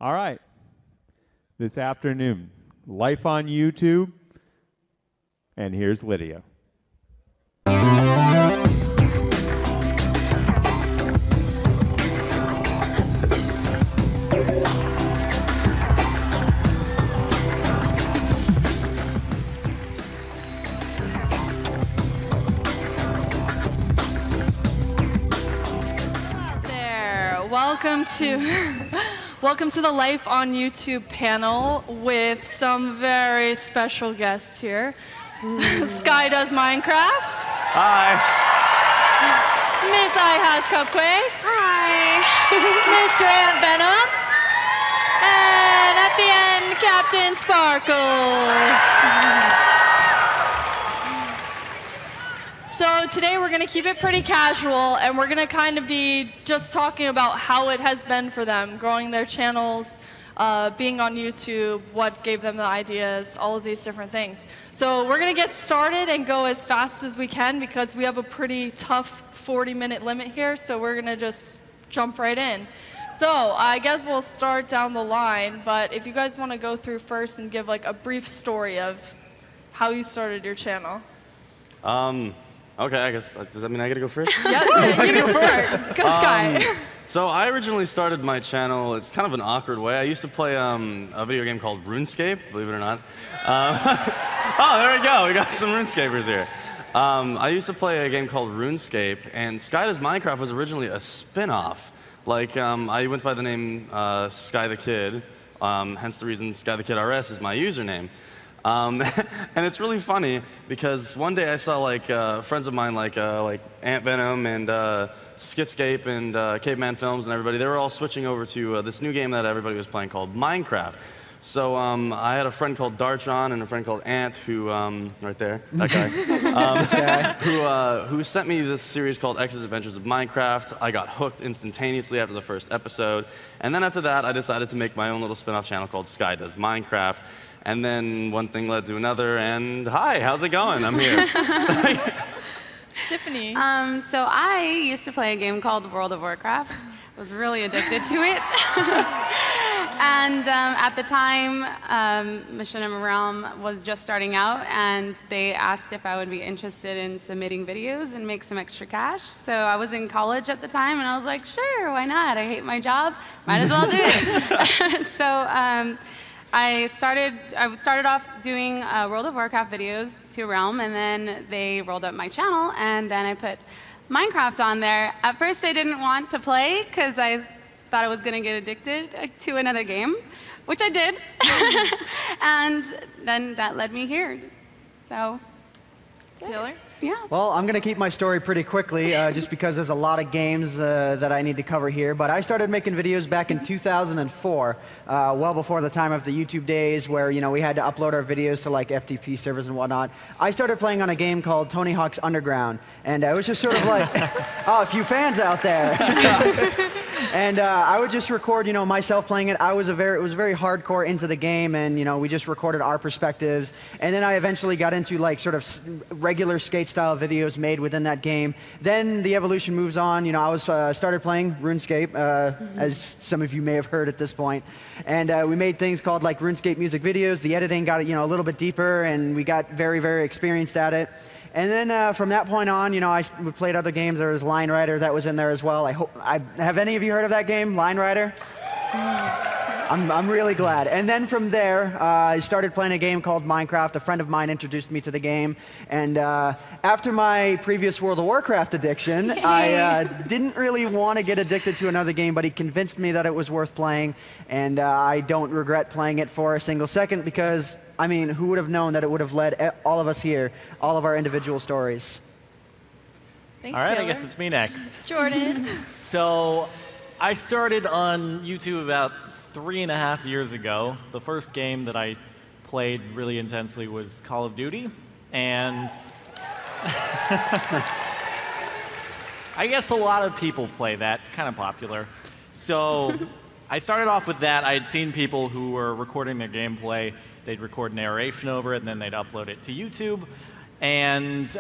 All right. This afternoon, life on YouTube, and here's Lydia. Welcome to the Life on YouTube panel with some very special guests here. SkyDoesMinecraft. Hi. Miss ihasCupquake. Hi. Mr. AntVenom. And at the end, Captainsparklez. So today we're going to keep it pretty casual, and we're going to kind of be just talking about how it has been for them, growing their channels, being on YouTube, what gave them the ideas, all of these different things. So we're going to get started and go as fast as we can because we have a pretty tough 40-minute limit here, so we're going to just jump right in. So I guess we'll start down the line, but if you guys want to go through first and give like a brief story of how you started your channel. Okay, I guess, does that mean I get to go first? Yeah, you get to start. Go Sky. So I originally started my channel, it's kind of an awkward way. I used to play a video game called RuneScape, believe it or not. Oh, there we go, we got some RuneScapers here. I used to play a game called RuneScape, and SkyDoesMinecraft was originally a spin-off. Like, I went by the name Sky the Kid, hence the reason Sky the Kid RS is my username. And it's really funny because one day I saw like friends of mine like AntVenom and Skitscape and Caveman Films and everybody. They were all switching over to this new game that everybody was playing called Minecraft. So I had a friend called Dartron and a friend called Ant who right there, that guy, who sent me this series called X's Adventures of Minecraft. I got hooked instantaneously after the first episode, and then after that I decided to make my own little spin-off channel called SkyDoesMinecraft. And then one thing led to another, and hi, how's it going? I'm here. Tiffany. So I used to play a game called World of Warcraft. Was really addicted to it. And at the time, Mission Realm was just starting out, and they asked if I would be interested in submitting videos and make some extra cash. So I was in college at the time, and I was like, sure, why not? I hate my job, might as well do it. So. I started off doing World of Warcraft videos to Realm, and then they rolled up my channel, and then I put Minecraft on there. At first, I didn't want to play because I thought I was going to get addicted to another game, which I did. And then that led me here. So, Taylor? Yeah. Well, I'm going to keep my story pretty quickly, just because there's a lot of games that I need to cover here. But I started making videos back in 2004, well before the time of the YouTube days where, you know, we had to upload our videos to like FTP servers and whatnot. I started playing on a game called Tony Hawk's Underground, and it was just sort of like, oh, a few fans out there. And I would just record, you know, myself playing it. It was very hardcore into the game, and you know, we just recorded our perspectives. And then I eventually got into like sort of regular skate-style videos made within that game. Then the evolution moves on. You know, I was started playing RuneScape, as some of you may have heard at this point. And we made things called like RuneScape music videos. The editing got, you know, a little bit deeper, and we got very, very experienced at it. And then from that point on, you know, I played other games. There was Line Rider that was in there as well. Have any of you heard of that game, Line Rider? I'm really glad. And then from there, I started playing a game called Minecraft. A friend of mine introduced me to the game. And after my previous World of Warcraft addiction, I didn't really want to get addicted to another game, but he convinced me that it was worth playing. And I don't regret playing it for a single second because, I mean, who would have known that it would have led all of us here, all of our individual stories. Thanks, all right, Taylor. I guess it's me next. Jordan. So I started on YouTube about 3.5 years ago. The first game that I played really intensely was Call of Duty, and I guess a lot of people play that. It's kind of popular. So I started off with that. I had seen people who were recording their gameplay. They'd record narration over it, and then they'd upload it to YouTube. And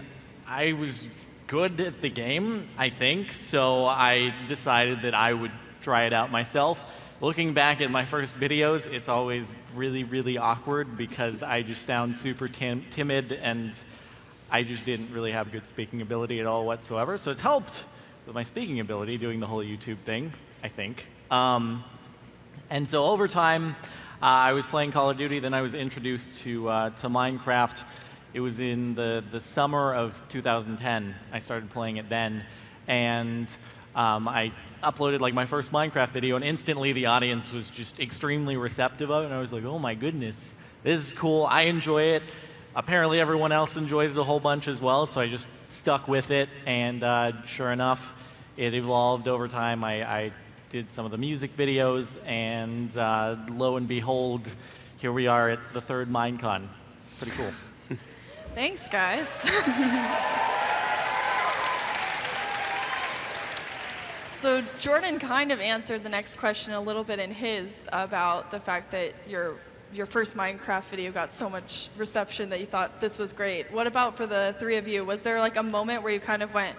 I was good at the game, I think, so I decided that I would try it out myself. looking back at my first videos, it's always really, really awkward because I just sound super timid and I just didn't really have good speaking ability at all whatsoever. So it's helped with my speaking ability doing the whole YouTube thing, I think. And so over time, I was playing Call of Duty, then I was introduced to Minecraft. It was in the summer of 2010. I started playing it then. And I uploaded like my first Minecraft video, and instantly the audience was just extremely receptive of it. And I was like, oh my goodness, this is cool. I enjoy it. Apparently everyone else enjoys it a whole bunch as well, so I just stuck with it. And sure enough, it evolved over time. I did some of the music videos, and lo and behold, here we are at the 3rd Minecon. Pretty cool. Thanks, guys. So Jordan kind of answered the next question a little bit in his about the fact that your first Minecraft video got so much reception that you thought this was great. What about for the 3 of you? Was there like a moment where you kind of went,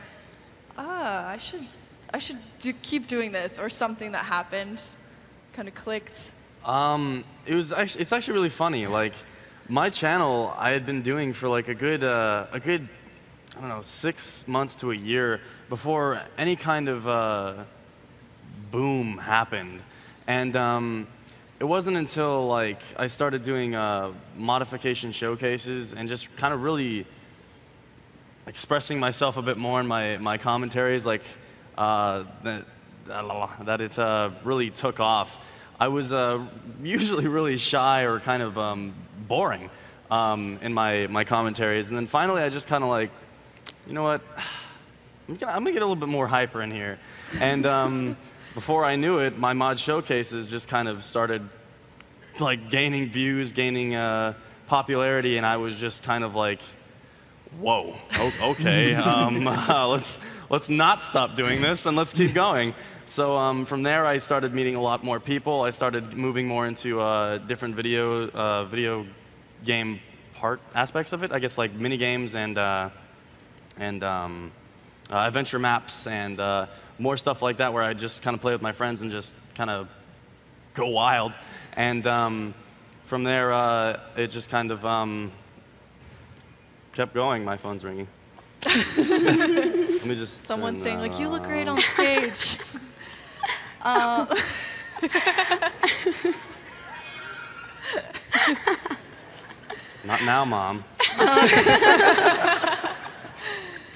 I should keep doing this, or something that happened kind of clicked? It's actually really funny. Like, my channel I had been doing for like a good I don't know, 6 months to a year before any kind of boom happened. And it wasn't until like I started doing modification showcases and just kind of really expressing myself a bit more in my commentaries, like that it's really took off. I was usually really shy or kind of boring in my commentaries, and then finally I just kind of like, you know what, I'm gonna get a little bit more hyper in here. And before I knew it, my mod showcases just kind of started like gaining views, gaining popularity, and I was just kind of like, whoa, okay, let's not stop doing this and let's keep going. So from there, I started meeting a lot more people. I started moving more into different video game part aspects of it. I guess like mini games and adventure maps and more stuff like that, where I just kind of play with my friends and just kind of go wild. And from there, it just kind of kept going. My phone's ringing. Let me just. Someone's saying like, "You look great on stage." Not now, Mom. Kind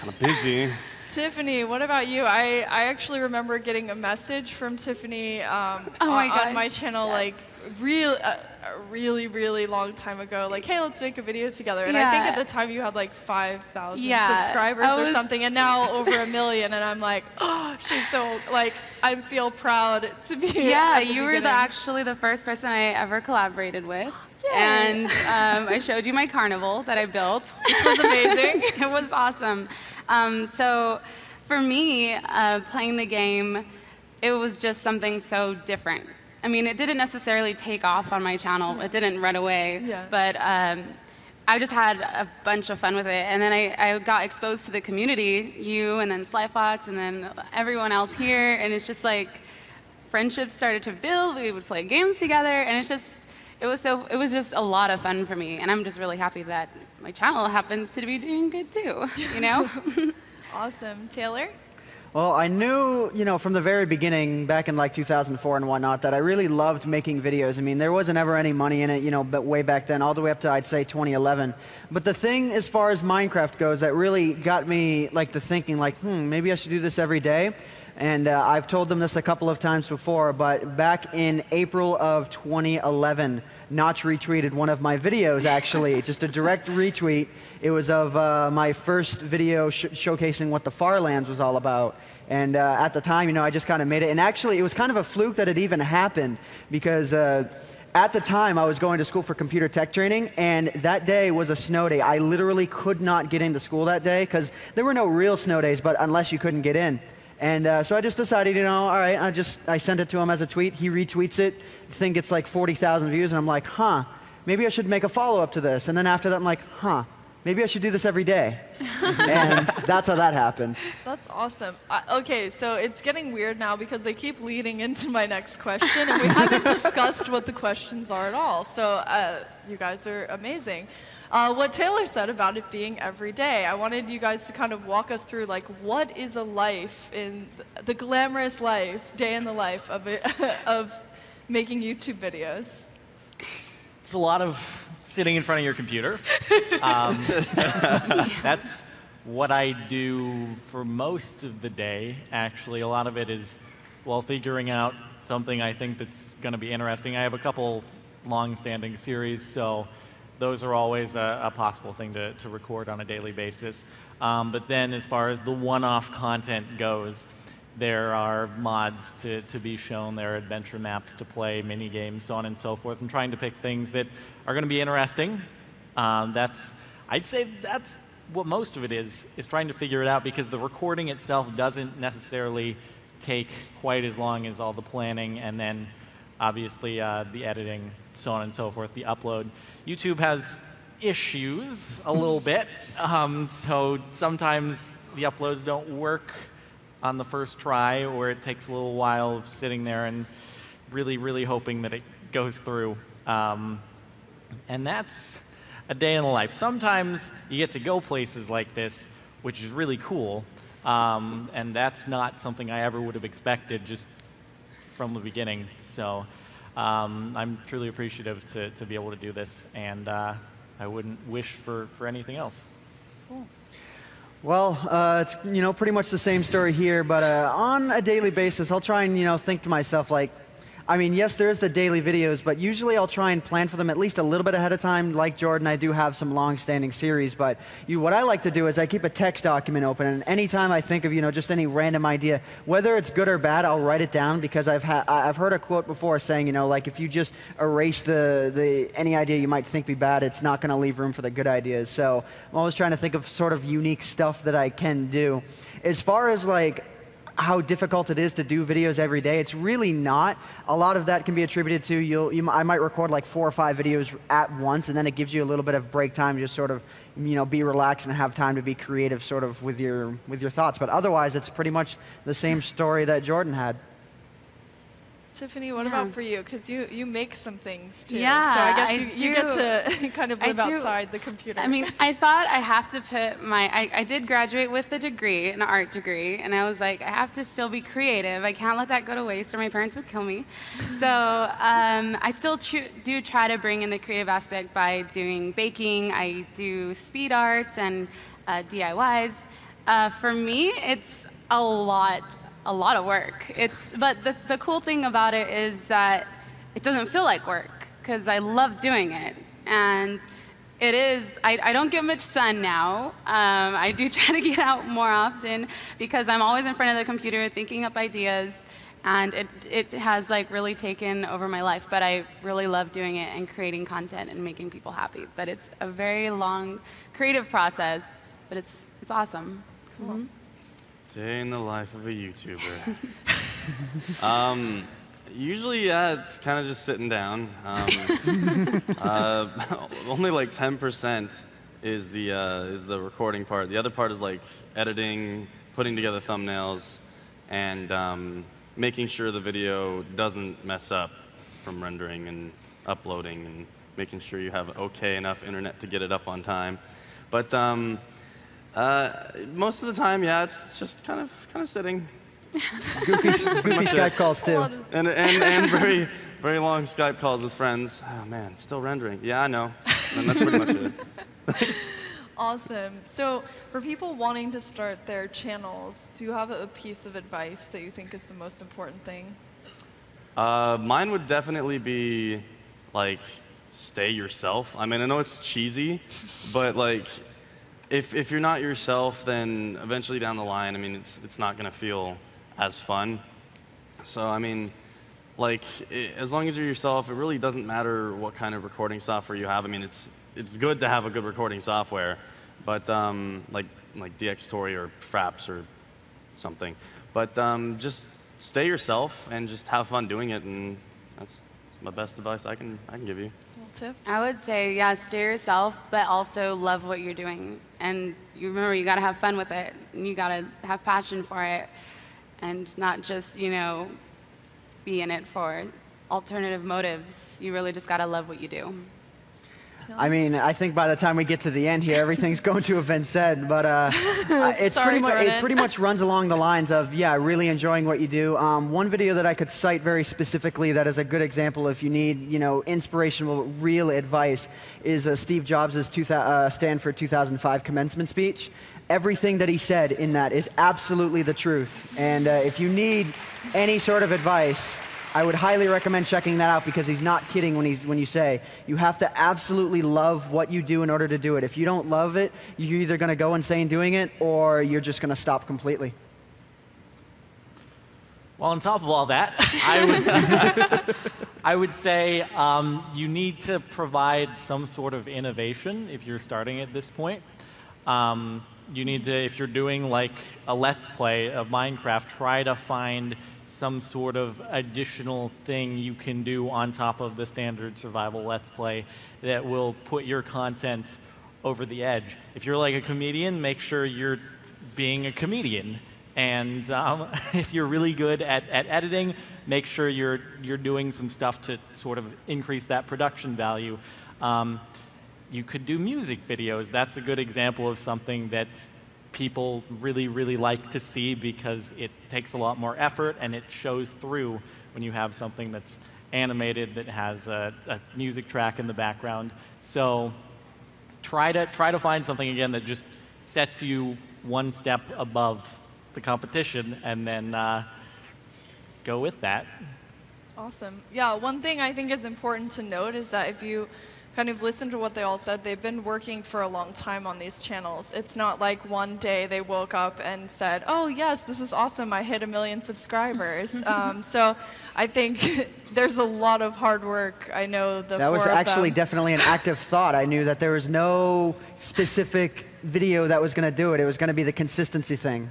of busy. Tiffany, what about you? I actually remember getting a message from Tiffany on my channel, like a really long time ago, like, hey, let's make a video together. And I think at the time you had like 5,000 subscribers or something, and now over 1 million. And I'm like, oh, she's so, like, I feel proud to be Yeah, you were actually the first person I ever collaborated with. Yay. And I showed you my carnival that I built. Which was amazing. It was awesome. So for me, playing the game, it was just something so different. I mean, it didn't necessarily take off on my channel. It didn't run away. Yeah. But I just had a bunch of fun with it. And then I got exposed to the community, you and then Slyfox and then everyone else here. And it's just like friendships started to build. We would play games together. And it was just a lot of fun for me. And I'm just really happy that my channel happens to be doing good too, you know? Awesome. Taylor? Well, I knew, from the very beginning, back in like 2004 and whatnot, that I really loved making videos. I mean, there wasn't ever any money in it, but way back then, all the way up to, I'd say, 2011. But the thing, as far as Minecraft goes, that really got me like to thinking, like, maybe I should do this every day. And I've told them this a couple of times before, but back in April of 2011, Notch retweeted one of my videos, actually, just a direct retweet. It was of my first video showcasing what the Farlands was all about. And at the time, I just kind of made it. And actually, it was kind of a fluke that it even happened, because at the time, I was going to school for computer tech training, and that day was a snow day. I literally could not get into school that day, because there were no real snow days, but unless you couldn't get in. And so I just decided, all right, I sent it to him as a tweet. He retweets it. The thing gets like 40,000 views, and I'm like, maybe I should make a follow-up to this. And then after that, I'm like, maybe I should do this every day. And that's how that happened. That's awesome. Okay, so it's getting weird now because they keep leading into my next question, and we haven't discussed what the questions are at all. So you guys are amazing. What Taylor said about it being every day, I wanted you guys to kind of walk us through, like, what is a life in the glamorous life, day in the life of making YouTube videos? It's a lot of sitting in front of your computer. That's what I do for most of the day, actually. A lot of it is, well, figuring out something I think that's going to be interesting. I have a couple long-standing series, so those are always a possible thing to record on a daily basis. But then as far as the one-off content goes, there are mods to be shown, there are adventure maps to play, mini games, so on and so forth. I'm trying to pick things that are going to be interesting. I'd say that's what most of it is trying to figure it out, because the recording itself doesn't necessarily take quite as long as all the planning, and then obviously the editing, so on and so forth, the upload. YouTube has issues a little bit, so sometimes the uploads don't work on the first try, or it takes a little while sitting there and really, really hoping that it goes through. And that's a day in the life. Sometimes you get to go places like this, which is really cool, and that's not something I ever would have expected just from the beginning. So I'm truly appreciative to be able to do this, and I wouldn't wish for anything else. Cool. Well, it's pretty much the same story here, but on a daily basis, I'll try and think to myself, like, I mean, yes, there is the daily videos, but usually I'll try and plan for them at least a little bit ahead of time. Like Jordan, I do have some long-standing series, but what I like to do is I keep a text document open, and anytime I think of just any random idea, whether it's good or bad, I'll write it down, because I've heard a quote before saying, like, if you just erase any idea you might think be bad, it's not going to leave room for the good ideas. So I'm always trying to think of sort of unique stuff that I can do. As far as like how difficult it is to do videos every day, it's really not. A lot of that can be attributed to I might record like 4 or 5 videos at once, and then it gives you a little bit of break time to just sort of be relaxed and have time to be creative sort of with your thoughts. But otherwise, it's pretty much the same story that Jordan had. Tiffany, what about for you? Because you make some things too. Yeah, so I guess you get to kind of live outside the computer. I mean, I thought I have to put I did graduate with a degree, an art degree, and I was like, I have to still be creative. I can't let that go to waste or my parents would kill me. So I still do try to bring in the creative aspect by doing baking. I do speed arts and DIYs. For me, it's a lot of work. But the cool thing about it is that it doesn't feel like work, because I love doing it. And it is, I don't get much sun now. I do try to get out more often, because I'm always in front of the computer thinking up ideas, and it has like really taken over my life. But I really love doing it and creating content and making people happy. But it's a very long creative process, but it's awesome. Cool. Mm-hmm. Day in the life of a YouTuber. Usually, yeah, it's kind of just sitting down. Only like 10% is the recording part. The other part is like editing, putting together thumbnails, and making sure the video doesn't mess up from rendering and uploading, and making sure you have okay enough internet to get it up on time. But most of the time, yeah, it's just kind of sitting. Goofy Skype calls too. And very, very long Skype calls with friends. Oh man, it's still rendering. Yeah, I know. And that's pretty much it. Awesome. So for people wanting to start their channels, do you have a piece of advice that you think is the most important thing? Mine would definitely be, like, stay yourself. I mean, I know it's cheesy, but like, if you're not yourself, then eventually down the line, I mean, it's not gonna feel as fun. So I mean, like, as long as you're yourself, it really doesn't matter what kind of recording software you have. I mean, it's good to have a good recording software, but like DxTory or Fraps or something. But just stay yourself and just have fun doing it, and that's my best advice I can give you. Tip? I would say, yeah, stay yourself, but also love what you're doing. And you remember, you got to have fun with it. And you got to have passion for it. And not just, you know, be in it for alternative motives. You really just got to love what you do. I mean, I think by the time we get to the end here, everything's going to have been said. But it pretty much runs along the lines of, yeah, really enjoying what you do. One video that I could cite very specifically that is a good example if you need, you know, inspirational, real advice is Steve Jobs' Stanford 2005 commencement speech. Everything that he said in that is absolutely the truth. And if you need any sort of advice, I would highly recommend checking that out because he's not kidding when you say you have to absolutely love what you do in order to do it. If you don't love it, you're either going to go insane doing it or you're just going to stop completely. Well, on top of all that, I would say you need to provide some sort of innovation if you're starting at this point. You need to, if you're doing like a Let's Play of Minecraft, try to find some sort of additional thing you can do on top of the standard survival Let's Play that will put your content over the edge. If you're like a comedian, make sure you're being a comedian. And if you're really good at editing, make sure you're doing some stuff to sort of increase that production value. You could do music videos. That's a good example of something that people really, really like to see because it takes a lot more effort and it shows through when you have something that's animated that has a music track in the background. So try to find something again that just sets you one step above the competition and then go with that. Awesome. Yeah, one thing I think is important to note is that if you kind of listen to what they all said, they've been working for a long time on these channels. It's not like one day they woke up and said, oh yes, this is awesome, I hit 1 million subscribers. So I think there's a lot of hard work. I know the That was actually definitely an active thought. I knew that there was no specific video that was going to do it. It was going to be the consistency thing.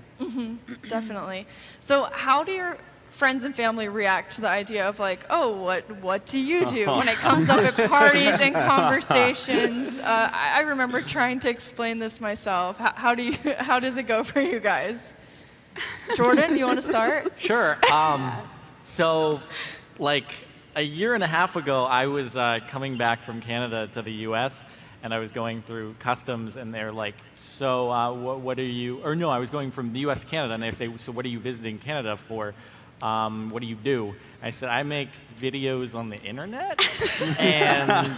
Definitely. So how do your friends and family react to the idea of like, oh, what do you do when it comes up at parties and conversations? I remember trying to explain this myself. How does it go for you guys? Jordan, you want to start? Sure. So, like a year and a half ago, I was coming back from Canada to the U.S. and I was going through customs, and they're like, so what are you? Or no, I was going from the U.S. to Canada, and they say, so what are you visiting Canada for? What do you do? I said, I make videos on the internet. And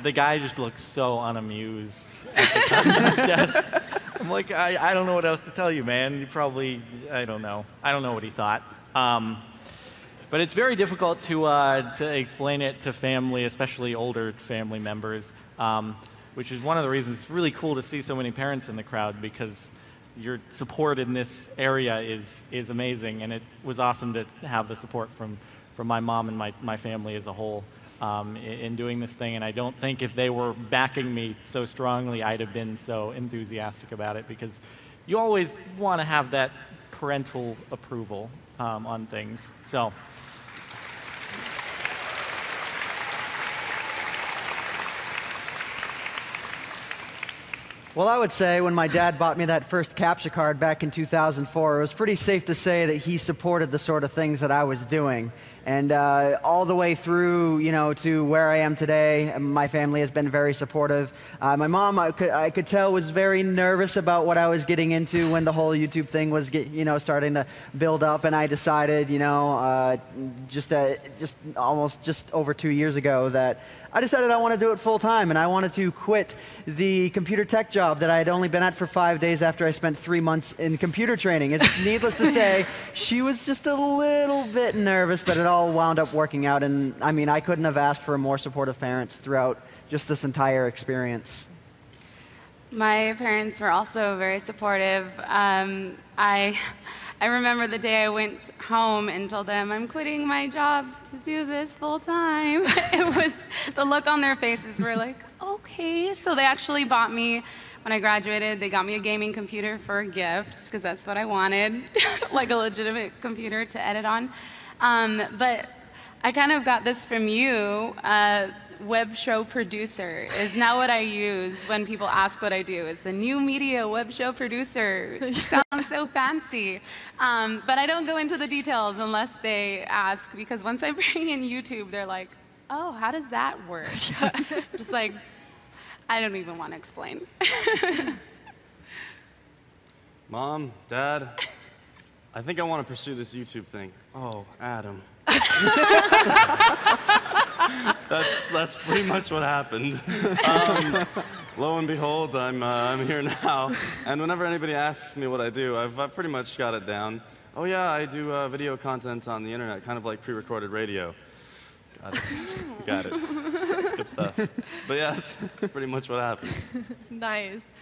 the guy just looked so unamused at the customer's desk. I'm like, I don't know what else to tell you, man. You probably, I don't know. I don't know what he thought. But it's very difficult to explain it to family, especially older family members, which is one of the reasons it's really cool to see so many parents in the crowd, because your support in this area is amazing, and it was awesome to have the support from my mom and my family as a whole in doing this thing. And I don't think if they were backing me so strongly, I'd have been so enthusiastic about it, because you always want to have that parental approval on things. So. Well, I would say when my dad bought me that first capture card back in 2004, it was pretty safe to say that he supported the sort of things that I was doing. And all the way through, you know, to where I am today, my family has been very supportive. My mom, I could tell, was very nervous about what I was getting into when the whole YouTube thing was, starting to build up. And I decided, just over 2 years ago, that I decided I want to do it full time, and I wanted to quit the computer tech job that I had only been at for 5 days after I spent 3 months in computer training. It's needless to say, she was just a little bit nervous, but it all wound up working out. And I mean, I couldn't have asked for more supportive parents throughout just this entire experience. My parents were also very supportive. I remember the day I went home and told them, I'm quitting my job to do this full time. It was, the look on their faces were like, okay. So they actually bought me, when I graduated, they got me a gaming computer for a gift, because that's what I wanted, like a legitimate computer to edit on. But I kind of got this from you. Web show producer is now what I use when people ask what I do. It's a new media web show producer. Sounds so fancy. But I don't go into the details unless they ask, because once I bring in YouTube, they're like, oh, how does that work? Just like, I don't even want to explain. Mom, Dad, I think I want to pursue this YouTube thing. Oh, Adam. That's pretty much what happened. Lo and behold, I'm here now. And whenever anybody asks me what I do, I've pretty much got it down. Oh yeah, I do video content on the internet, kind of like pre-recorded radio. Got it. Got it. That's good stuff. But yeah, that's pretty much what happened. Nice.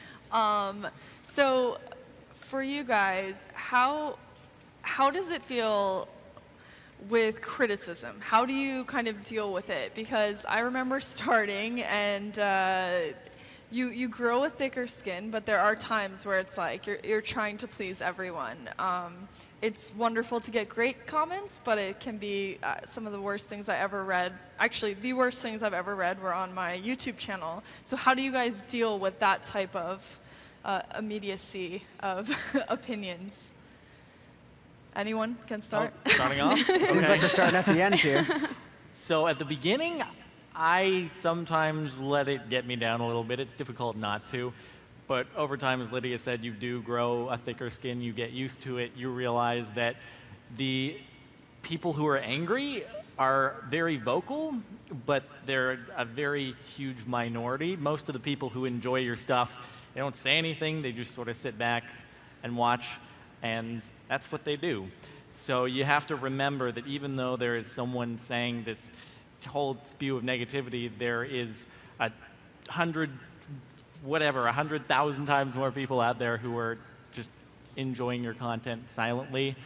So for you guys, how does it feel with criticism? How do you kind of deal with it? Because I remember starting, and you grow a thicker skin, but there are times where it's like you're trying to please everyone. It's wonderful to get great comments, but it can be some of the worst things I ever read. Actually, the worst things I've ever read were on my YouTube channel. So how do you guys deal with that type of immediacy of opinions? Anyone can start? Oh, starting off? Seems like we're starting at the end here. So at the beginning, I sometimes let it get me down a little bit. It's difficult not to. But over time, as Lydia said, you do grow a thicker skin. You get used to it. You realize that the people who are angry are very vocal, but they're a very huge minority. Most of the people who enjoy your stuff, they don't say anything. They just sort of sit back and watch. And that's what they do. So you have to remember that even though there is someone saying this whole spew of negativity, there is 100,000 times more people out there who are just enjoying your content silently.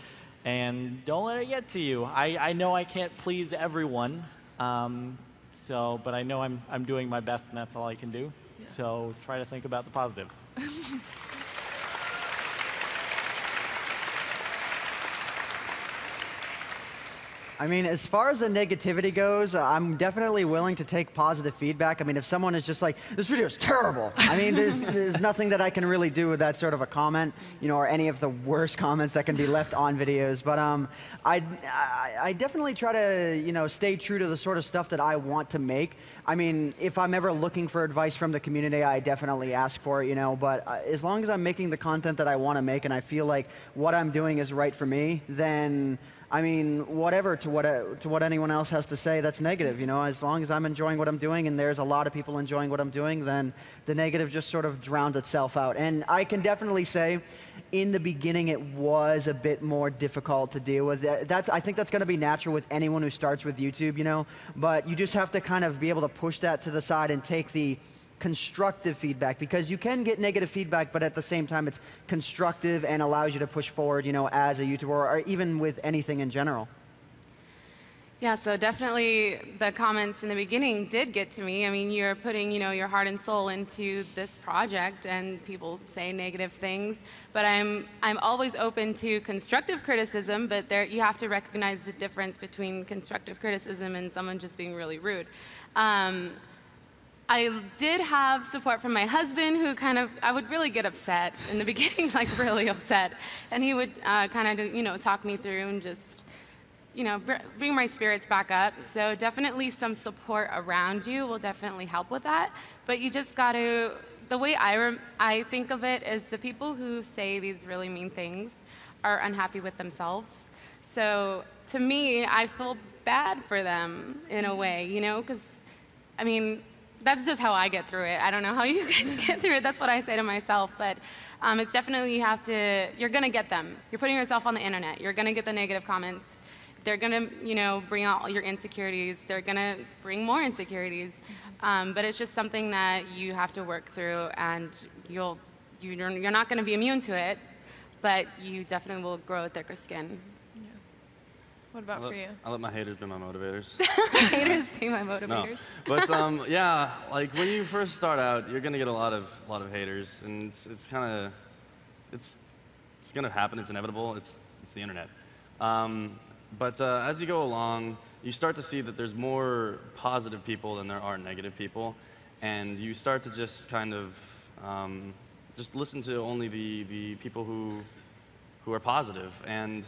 And don't let it get to you. I know I can't please everyone, but I know I'm doing my best, and that's all I can do. Yeah. So try to think about the positive. I mean, as far as the negativity goes, I'm definitely willing to take positive feedback. I mean, if someone is just like, this video is terrible, I mean, there's nothing that I can really do with that sort of a comment, you know, or any of the worst comments that can be left on videos. But I definitely try to, you know, stay true to the sort of stuff that I want to make. I mean, if I'm ever looking for advice from the community, I definitely ask for it, you know, but as long as I'm making the content that I want to make and I feel like what I'm doing is right for me, then I mean, whatever to what anyone else has to say that's negative, you know, as long as I'm enjoying what I'm doing and there's a lot of people enjoying what I'm doing, then the negative just sort of drowns itself out. And I can definitely say in the beginning it was a bit more difficult to deal with. I think that's going to be natural with anyone who starts with YouTube, you know, but you just have to kind of be able to push that to the side and take the constructive feedback, because you can get negative feedback, but at the same time it's constructive and allows you to push forward, you know, as a YouTuber or even with anything in general. Yeah, so definitely the comments in the beginning did get to me. I mean, you're putting, you know, your heart and soul into this project, and people say negative things. But I'm always open to constructive criticism, but you have to recognize the difference between constructive criticism and someone just being really rude. I did have support from my husband, who I would really get upset in the beginning, like really upset. And he would kind of, you know, talk me through and just, you know, bring my spirits back up. So definitely some support around you will definitely help with that. But you just got to, the way I think of it is the people who say these really mean things are unhappy with themselves. So to me, I feel bad for them in a way, you know, because, I mean, that's just how I get through it. I don't know how you guys get through it. That's what I say to myself. But it's definitely, you're going to get them. You're putting yourself on the internet. You're going to get the negative comments. They're going to, you know, bring out all your insecurities. They're going to bring more insecurities. But it's just something that you have to work through, and you're not going to be immune to it, but you definitely will grow a thicker skin. What about for you? I let my haters be my motivators. Haters be my motivators. No. But yeah, like when you first start out, you're gonna get a lot of haters, and it's gonna happen. It's inevitable. It's the internet. But as you go along, you start to see that there's more positive people than there are negative people, and you start to just kind of just listen to only the people who are positive. And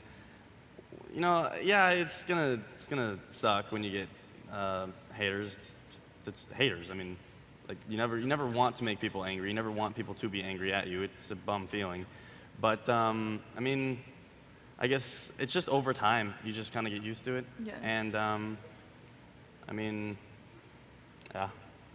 you know, yeah, it's gonna suck when you get haters. It's haters. I mean, like you never want to make people angry. You never want people to be angry at you. It's a bum feeling. But I mean, I guess it's just over time. You just kind of get used to it. Yeah. And I mean, yeah.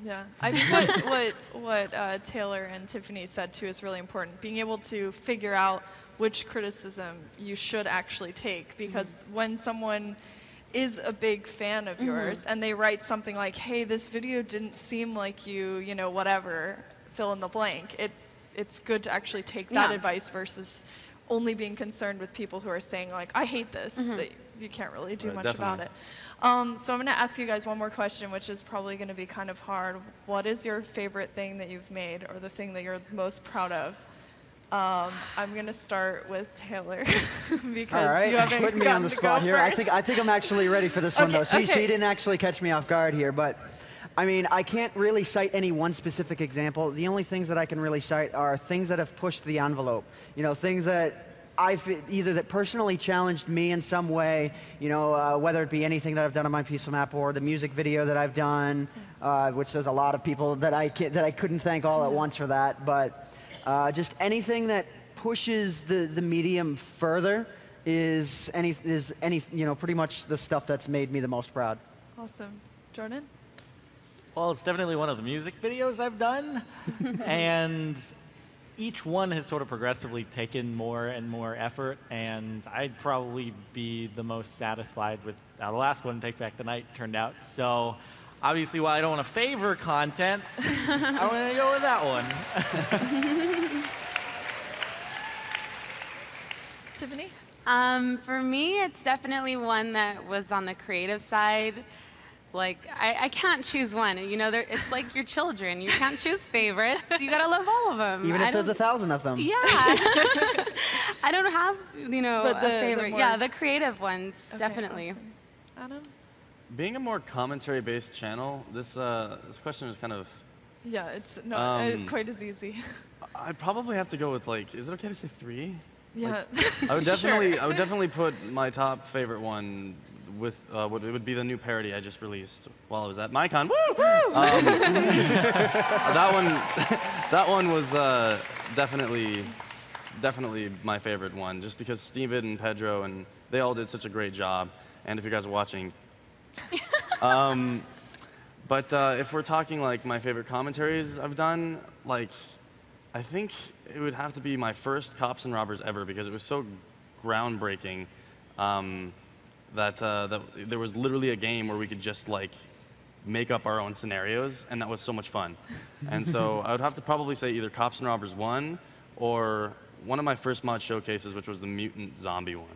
Yeah, I think what Taylor and Tiffany said too is really important. Being able to figure out which criticism you should actually take, because when someone is a big fan of yours and they write something like, "Hey, this video didn't seem like you know, whatever, fill in the blank." It's good to actually take that advice versus only being concerned with people who are saying like, "I hate this." That you can't really do much about it. So I'm going to ask you guys one more question, which is probably going to be kind of hard. What is your favorite thing that you've made, or the thing that you're most proud of? I'm going to start with Taylor because you haven't putting me on the spot here. I think I'm actually ready for this one though. So you didn't actually catch me off guard here, but I mean, I can't really cite any one specific example. The only things that I can really cite are things that have pushed the envelope. You know, things that either that personally challenged me in some way, you know, whether it be anything that I've done on my piece of map or the music video that I've done, which there's a lot of people that I couldn't thank all at once for that, but just anything that pushes the medium further is you know, pretty much the stuff that's made me the most proud. Awesome. Jordan? Well, it's definitely one of the music videos I've done, and each one has sort of progressively taken more and more effort, and I'd probably be the most satisfied with how the last one, Take Back the Night, turned out. So obviously, while I don't want to favor content, I'm going to go with that one. Tiffany? For me, it's definitely one that was on the creative side. Like, I can't choose one. You know, it's like your children. You can't choose favorites. You gotta love all of them. Even if there's 1,000 of them. Yeah. I don't have, you know, a favorite. Yeah, the creative ones, definitely. Awesome. Adam? Being a more commentary-based channel, this question is kind of. Yeah, it's not it's quite as easy. I'd probably have to go with like. Is it okay to say 3? Yeah. Like, I would definitely put my top favorite one with it would be the new parody I just released while I was at Minecon. Woo! that one was definitely my favorite one, just because Steven and Pedro and they all did such a great job. And if you guys are watching, but if we're talking like my favorite commentaries I've done, like I think it would have to be my first Cops and Robbers ever, because it was so groundbreaking. That there was literally a game where we could just like make up our own scenarios, and that was so much fun. And so I would have to probably say either Cops and Robbers 1 or one of my first mod showcases, which was the mutant zombie one.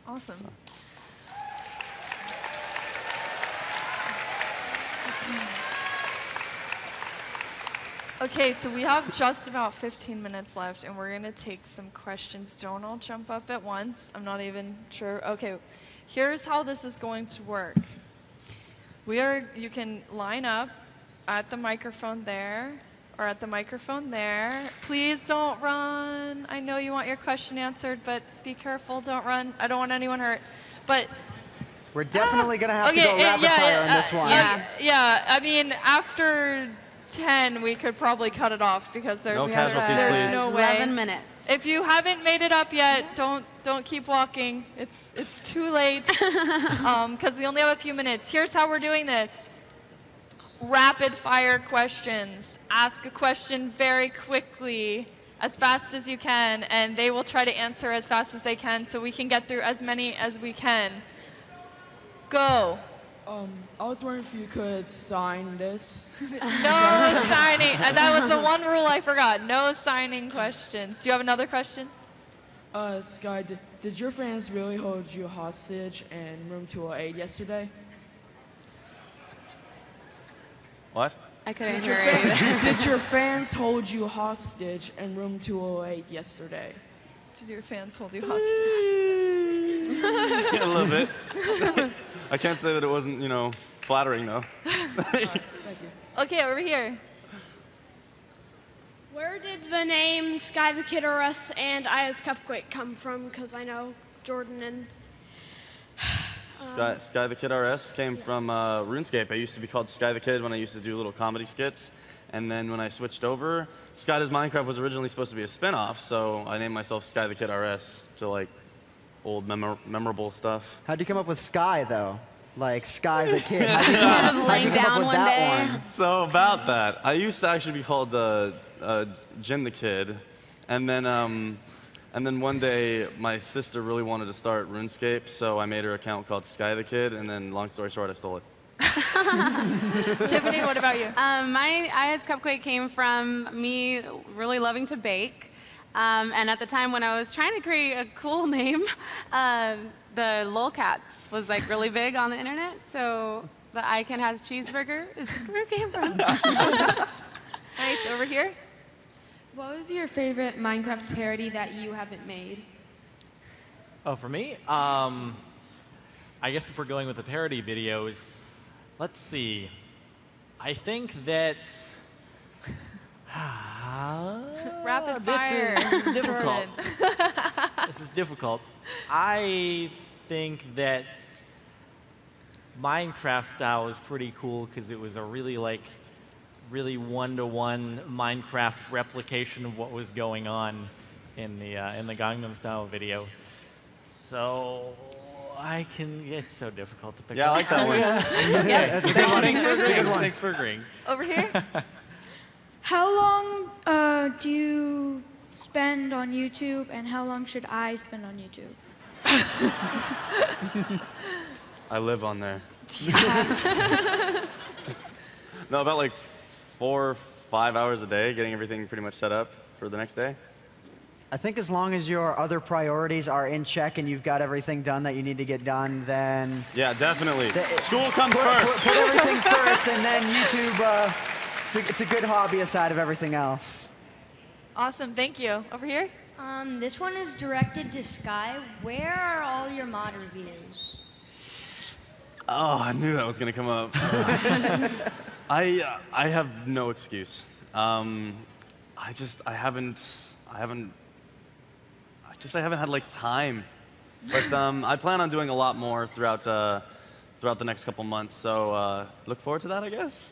Awesome. So. Okay, so we have just about 15 minutes left, and we're going to take some questions. Don't all jump up at once. I'm not even sure. Okay, here's how this is going to work. You can line up at the microphone there or at the microphone there. Please don't run. I know you want your question answered, but be careful. Don't run. I don't want anyone hurt. But we're definitely going to have to go rapid fire on this one. Yeah, I mean, after 10, we could probably cut it off because there's no way. 11 minutes. If you haven't made it up yet, don't keep walking. It's too late because we only have a few minutes. Here's how we're doing this. Rapid fire questions. Ask a question very quickly, as fast as you can, and they will try to answer as fast as they can so we can get through as many as we can. Go. I was wondering if you could sign this. No signing. That was the one rule I forgot. No signing questions. Do you have another question? Sky, did your fans really hold you hostage in room 208 yesterday? What? I couldn't hear you. Did your fans hold you hostage in room 208 yesterday? Did your fans hold you hostage? Yeah, a little bit. I can't say that it wasn't, you know, flattering though. Thank you. Okay, over here. Where did the name SkyDoesMinecraft and ihasCupquake come from? Because I know Jordan and Sky the Kid RS came from RuneScape. I used to be called Sky the Kid when I used to do little comedy skits. And then when I switched over, SkyDoesMinecraft was originally supposed to be a spin-off, so I named myself Sky the Kid RS to like old memorable stuff. How'd you come up with Sky, though? Like Sky the Kid. I was laying down one day. So about that, I used to actually be called Jin the Kid, and then one day my sister really wanted to start RuneScape, so I made her account called Sky the Kid, and then long story short, I stole it. Tiffany, what about you? My ihasCupquake came from me really loving to bake. And at the time when I was trying to create a cool name, the lolcats was like really big on the internet. So the I Can Has Cheeseburger is where it came from. Nice, over here. What was your favorite Minecraft parody that you haven't made? Oh, for me? I guess if we're going with the parody videos, let's see. I think that Rapid fire. This is difficult. Jordan. This is difficult. I think that Minecraft style is pretty cool because it was a really one-to-one Minecraft replication of what was going on in the Gangnam Style video. So it's so difficult to pick. Yeah, I like that one. Yeah, Thanks for agreeing. over here. How long do you spend on YouTube, and how long should I spend on YouTube? I live on there. No, about like 4 or 5 hours a day, getting everything pretty much set up for the next day. I think as long as your other priorities are in check and you've got everything done that you need to get done, then... Yeah, definitely. School comes first. Put everything first, and then YouTube, it's a good hobby aside of everything else. Awesome, thank you. Over here. This one is directed to Sky. Where are all your mod reviews? Oh, I knew that was going to come up. I have no excuse. I guess I haven't had like time, but I plan on doing a lot more throughout the next couple months. So look forward to that, I guess.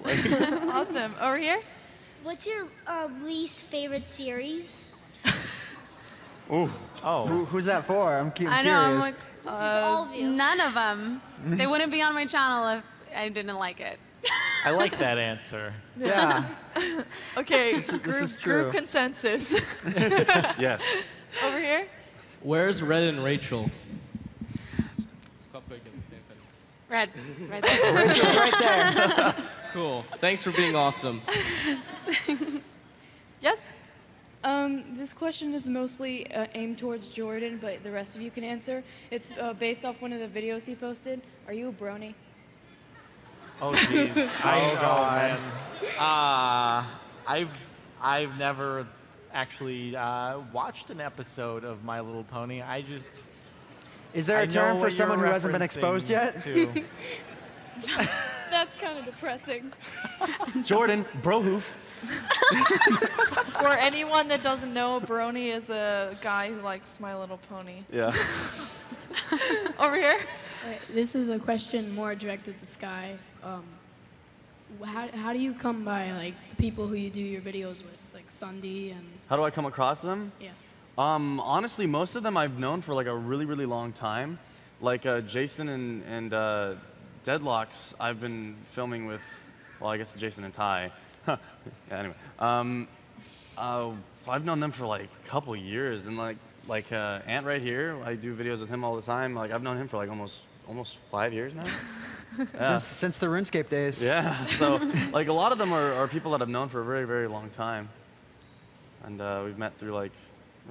Awesome. Over here. what's your least favorite series? Ooh. Oh. Who's that for? I'm curious. I know. I'm like, all of you. none of them. They wouldn't be on my channel if I didn't like it. I like that answer. Yeah. Okay, This group, is true. group consensus. Yes. Over here. Where's Red and Rachel? Red. Right there. Rachel's right there. Cool. Thanks for being awesome. Yes. This question is mostly aimed towards Jordan, but the rest of you can answer. It's based off one of the videos he posted. Are you a brony? Oh, jeez. God. I've never actually watched an episode of My Little Pony. Is there a term for someone who hasn't been exposed yet? That's kind of depressing. Jordan, brohoof. For anyone that doesn't know, Brony is a guy who likes My Little Pony. Yeah. Over here. This is a question more directed to Sky. How do you come by like the people who you do your videos with, like Sunday and? How do I come across them? Yeah. Honestly, most of them I've known for like a really, really long time. Like Jason and Deadlocks, I've been filming with, well, I guess Jason and Ty. Yeah, anyway. I've known them for like a couple years, and like Ant right here, I do videos with him all the time. Like I've known him for like almost 5 years now. Yeah. Since the RuneScape days. Yeah, so like a lot of them are people that I've known for a very, very long time. And we've met through like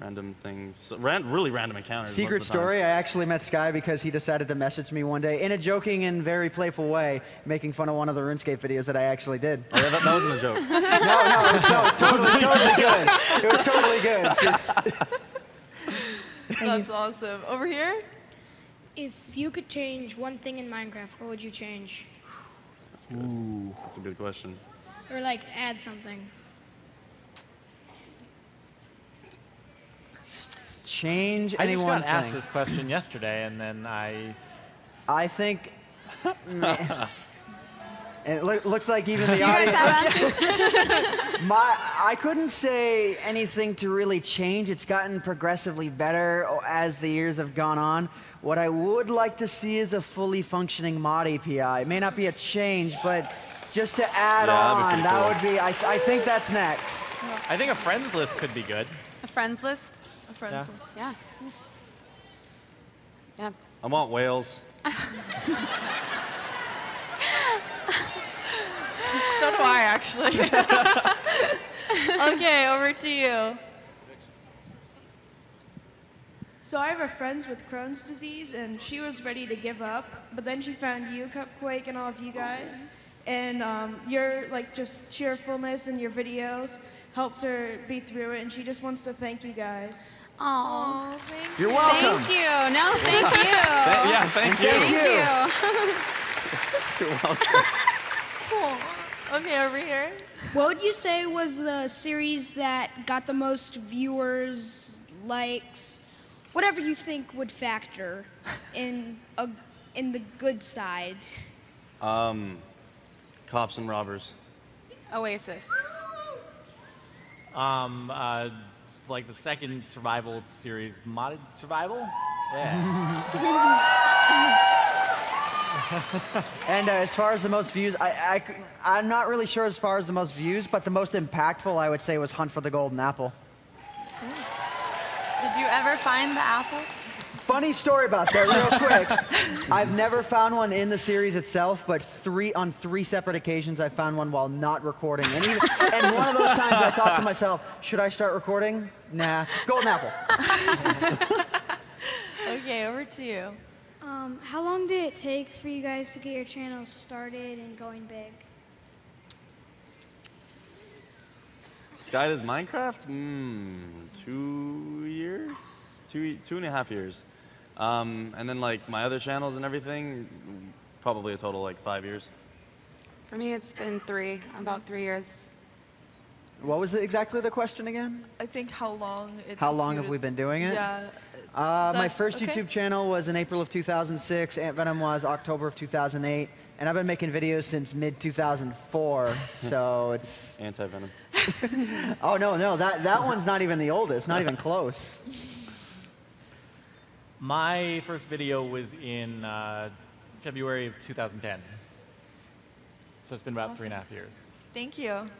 random things, really random encounters. Secret story, I actually met Sky because he decided to message me one day in a joking and very playful way, making fun of one of the RuneScape videos that I actually did. Oh, yeah, that wasn't a joke. No, it was totally good. It was totally good. It's just That's awesome. Over here. If you could change one thing in Minecraft, what would you change? That's good. Ooh. That's a good question. Or like add something. Change I any just one got asked thing. this question yesterday, and then I think. And it looks like even the You guys audience. have I couldn't say anything to really change. It's gotten progressively better as the years have gone on. What I would like to see is a fully functioning mod API. It may not be a change, but just to add on, that would be. I think that's next. I think a friends list could be good. A friends list? A friends list. Yeah. Yeah. I want whales. So do I, actually. Okay, over to you. So I have a friend with Crohn's disease, and she was ready to give up, but then she found you, Cupquake, and all of you guys, and your just cheerfulness and your videos helped her be through it, and she just wants to thank you guys. Oh, thank you. You're welcome. Thank you. No, thank you. Yeah, thank you. Thank you. You're welcome. Cool. Okay, over here. What would you say was the series that got the most viewers, likes, whatever you think would factor in the good side? Cops and robbers. Oasis. Like the second survival series, modded survival. Yeah. And as far as the most views, I'm not really sure as far as the most views, but the most impactful I would say was Hunt for the Golden Apple. Did you ever find the apple? Funny story about that, real quick. I've never found one in the series itself, but on three separate occasions I found one while not recording. And one of those times I thought to myself, should I start recording? Nah, Golden Apple. Okay, over to you. How long did it take for you guys to get your channels started and going big? SkyDoesMinecraft? 2 years? 2.5 years. And then like my other channels and everything, probably a total like 5 years. For me, it's been about 3 years. What was exactly the question again? I think how long it's. How long have we been doing it? Yeah. My first YouTube channel was in April of 2006. AntVenom was October of 2008. And I've been making videos since mid-2004, so it's... AntVenom. Oh, no, that one's not even the oldest, not even close. My first video was in February of 2010. So it's been about 3.5 years. Thank you.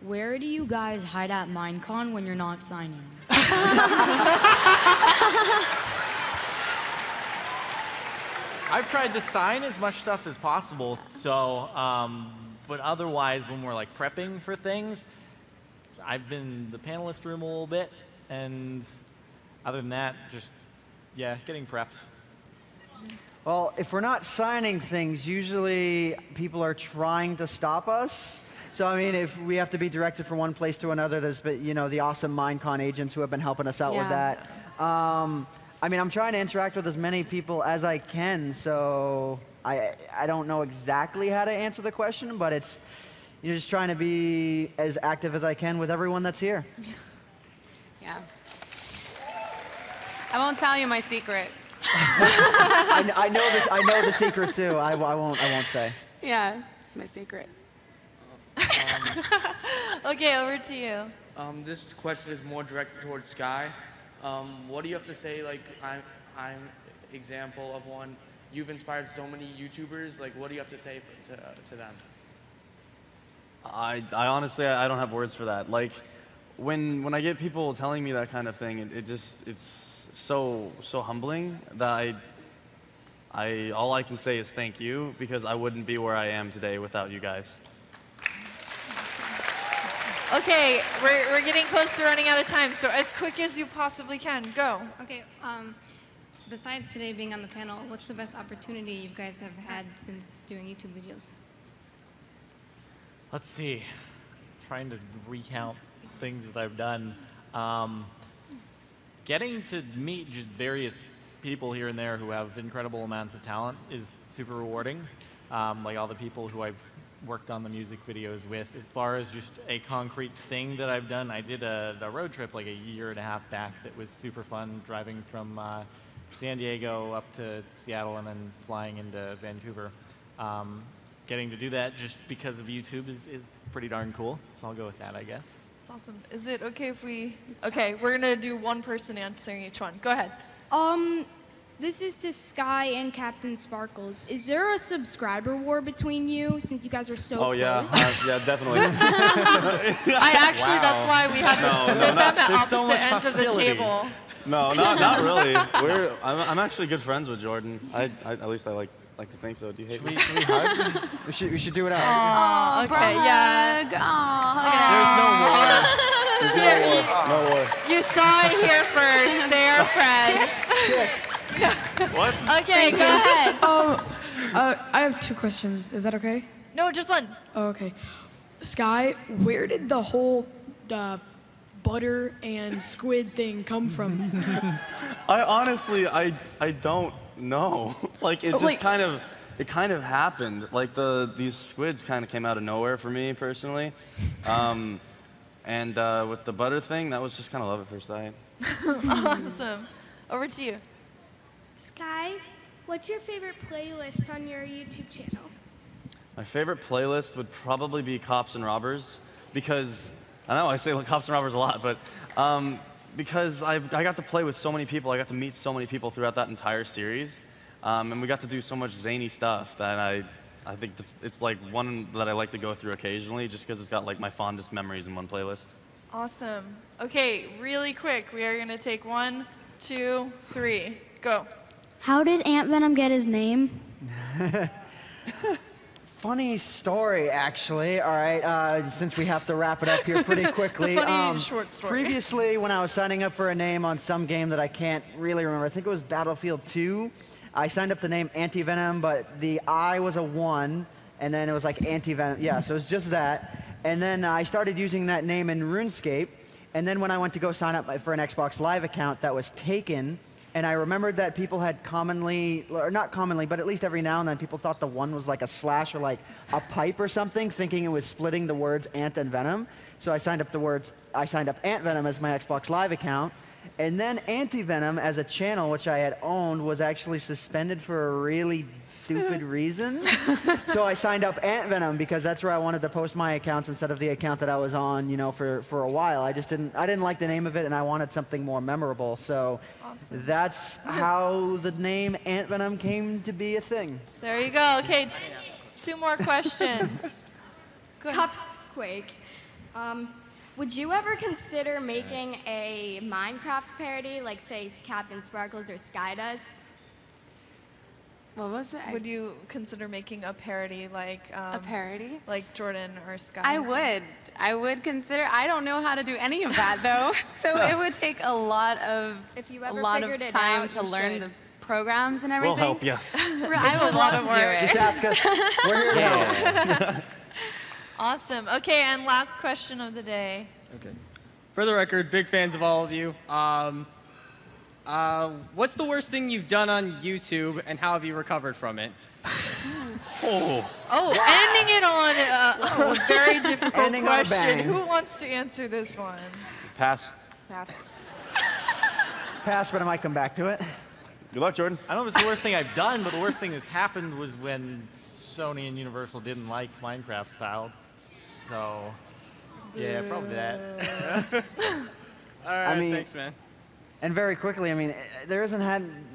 Where do you guys hide at Minecon when you're not signing? I've tried to sign as much stuff as possible, so, but otherwise, when we're like prepping for things, I've been in the panelist room a little bit, and other than that, just, yeah, getting prepped. Well, if we're not signing things, usually people are trying to stop us. So, I mean, if we have to be directed from one place to another, there's, the awesome Minecon agents who have been helping us out with that. I mean, I'm trying to interact with as many people as I can, so I don't know exactly how to answer the question, but it's just trying to be as active as I can with everyone that's here. Yeah. I won't tell you my secret. I know this. I know the secret too. I won't say. Yeah, it's my secret. Okay, over to you. This question is more directed towards Sky. What do you have to say, like, I'm example of one, you've inspired so many YouTubers, like, what do you have to say to them? I honestly, I don't have words for that. Like, when I get people telling me that kind of thing, it's so humbling that all I can say is thank you, because I wouldn't be where I am today without you guys. Okay, we're getting close to running out of time, so as quick as you possibly can, go. Okay, besides today being on the panel, what's the best opportunity you guys have had since doing YouTube videos? Let's see. Trying to recount things that I've done. Getting to meet just various people here and there who have incredible amounts of talent is super rewarding. Like all the people who I've worked on the music videos with. As far as just a concrete thing that I've done, I did a road trip like a year and a half back that was super fun, driving from San Diego up to Seattle and then flying into Vancouver. Getting to do that just because of YouTube is pretty darn cool, so I'll go with that, I guess. It's awesome. Is it okay if we... Okay, we're going to do one person answering each one. Go ahead. This is to Sky and Captainsparklez. Is there a subscriber war between you since you guys are so close? Yeah, yeah, definitely. That's why we had to sit them at opposite ends of the table. No, not really. I'm actually good friends with Jordan. At least I like to think so. Do you hate me? Should we hug? we should do it out. Oh, okay, yeah. There's no war. No war. You saw it here first. They're friends. What? Okay, go ahead. I have 2 questions. Is that okay? No, just one. Oh, okay. Sky, where did the whole butter and squid thing come from? I honestly, I don't know. Like, it just kind of happened. Like, these squids kind of came out of nowhere for me, personally. And with the butter thing, that was just kind of love at first sight. Awesome. Over to you. Sky, what's your favorite playlist on your YouTube channel? My favorite playlist would probably be Cops and Robbers, because, I know I say Cops and Robbers a lot, but because I got to play with so many people, I got to meet so many people throughout that entire series, and we got to do so much zany stuff that I think it's like one that I like to go through occasionally, just because it's got like my fondest memories in one playlist. Awesome. Okay, really quick, we are going to take 1, 2, 3, go. How did AntVenom get his name? Funny story, actually. All right, since we have to wrap it up here pretty quickly. Funny short story. Previously, when I was signing up for a name on some game that I can't really remember, I think it was Battlefield 2, I signed up the name AntVenom, but the I was a 1, and then it was like AntVenom. Yeah, so it was just that. And then I started using that name in RuneScape, and then when I went to go sign up for an Xbox Live account, that was taken. And I remembered that people had commonly, or not commonly, but at least every now and then, people thought the 1 was like a slash or like a pipe or something, thinking it was splitting the words Ant and Venom. So I signed up AntVenom as my Xbox Live account. And then AntVenom as a channel, which I had owned, was actually suspended for a really stupid reason. So I signed up AntVenom because that's where I wanted to post my accounts instead of the account that I was on, you know, for a while. I didn't like the name of it, and I wanted something more memorable. So that's how the name AntVenom came to be a thing. There you go. Okay, 2 more questions. Cupquake. Would you ever consider making a Minecraft parody, like say Captainsparklez or SkyDoes? What was it? Would you consider making a parody like a parody? Like Jordan or Sky? I would consider. I don't know how to do any of that though, so it would take a lot of time to learn the programs and everything. We'll help you. I would love to do it. Just ask us. We're here to help. Awesome. Okay, and last question of the day. Okay. For the record, big fans of all of you. What's the worst thing you've done on YouTube, and how have you recovered from it? Ending it on a very difficult question. Who wants to answer this one? Pass. Pass, but I might come back to it. Good luck, Jordan. I don't know if it's the worst thing I've done, but the worst thing that's happened was when Sony and Universal didn't like Minecraft style. So, yeah, probably that. All right, thanks, man. And very quickly, I mean, there isn't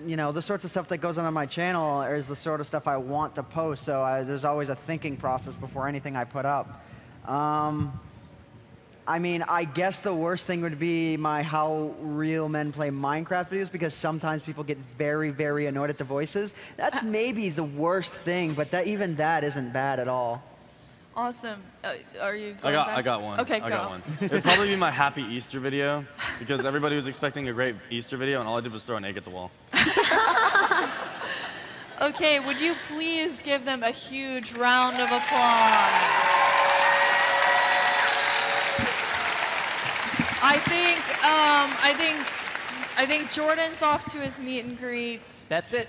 the sorts of stuff that goes on my channel is the sort of stuff I want to post. So there's always a thinking process before anything I put up. I mean, I guess the worst thing would be my how real men play Minecraft videos, because sometimes people get very, very annoyed at the voices. That's maybe the worst thing, but even that isn't bad at all. Awesome. Are you going back? I got one. Okay, I got one. It would probably be my Happy Easter video, because everybody was expecting a great Easter video, and all I did was throw an egg at the wall. Okay, would you please give them a huge round of applause? I think I think Jordan's off to his meet and greet. That's it.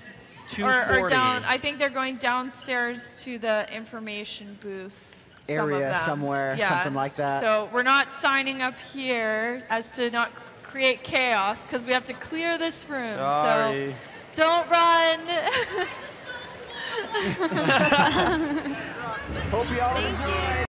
Or down. I think they're going downstairs to the information booth. Area somewhere, something like that. So we're not signing up here as to not create chaos because we have to clear this room. Sorry. So don't run. Hope you all enjoy.